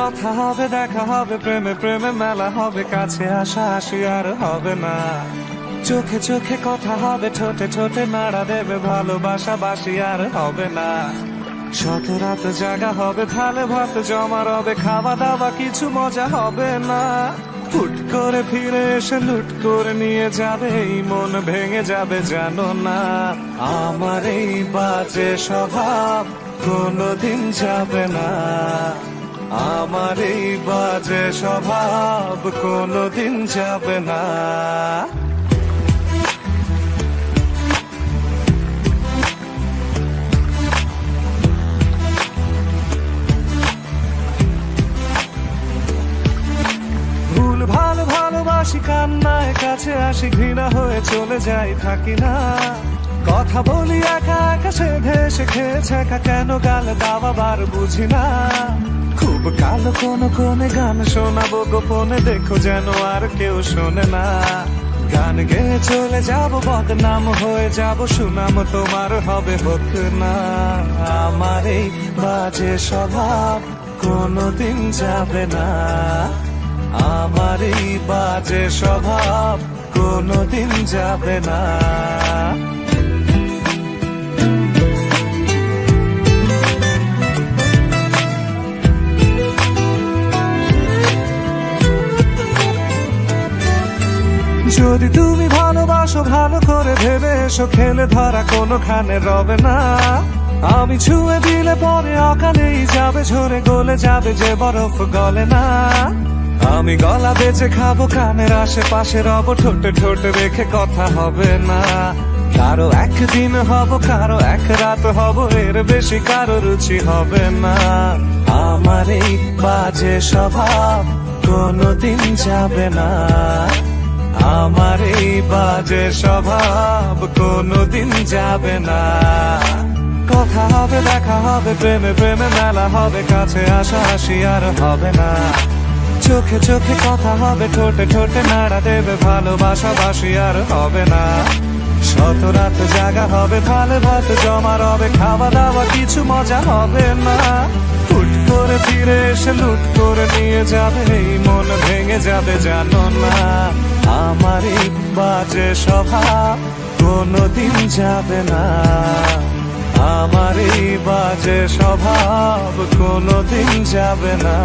কথা হবে, দেখা হবে, প্রেমে প্রেমে মেলা হবে, কাছে আসা আসি আর হবে না। চোখে চোখে কথা হবে, ঠোঁটে ঠোঁটে নাড়া দেবে, ভালোবাসা বাসি আর হবে না। শত রাত জাগা হবে, থালে ভাত জমা রবে, খাওয়া দাওয়া কিছু মজা হবে না। হুট করে ফিরে এসে লুট করে নিয়ে যাবে, এই মন ভেঙে যাবে জানো না। আমার এই বাজে স্বভাব কোনোদিন যাবে না, আমার এই বাজে স্বভাব কোনোদিন যাবে না। ভুল ভালো ভালোবাসি, কান্নায় কাছে আসি, ঘৃণা হয়ে চলে যাই, থাকি না। কথা বলি একা একা, সে ভেসে খেয়েছে একা, কেন গাল দাওয়া বার বুঝি না। খুব কালো কোন কোনে গান শোনাবো গোপনে, দেখো যেন আর কেউ শোনে না। গান গেয়ে চলে যাব, বদনাম হয়ে যাব, সুনাম তোমার হবে হোক না। আমার এই বাজে স্বভাব কোনোদিন যাবে না, আমার এই বাজে স্বভাব কোনোদিন যাবে না। যদি তুমি ভালোবাসো ভালো করে ভেবে এসো, খেলে ধরা কোনোখানে রবে না। আমি ছুঁয়ে দিলে পরে অকালেই যাবে, ঝরে গলে যাবে যে বরফ গলে না। আমি গলা বেঁচে খাবো, কানের আশেপাশে রব, ঠোঁটে ঠোঁটে রেখে কথা হবে না। কারো একদিন হব, কারো এক রাত হব, এর বেশি কারো রুচি হবে না। আমার এই বাজে স্বভাব কোনোদিন যাবে না, আমার এই বাজে স্বভাব কোনোদিন যাবে না। কথা হবে, দেখা হবে, প্রেমে প্রেমে মেলা হবে, কাছে আসা আসি আর হবে না। চোখে চোখে কথা হবে, ঠোঁটে ঠোঁটে নাড়া দেবে, ভালোবাসা বাসি আর হবে না। শত রাত জাগা হবে, থালে ভাত জমা রবে, খাওয়া দাওয়া কিছু মজা হবে না। হুট করে ফিরে এসে লুট করে নিয়ে যাবে, এই মন ভেঙে যাবে জানো না। আমার এই বাজে স্বভাব কোনোদিন যাবে না, আমার এই বাজে স্বভাব কোনোদিন যাবে না।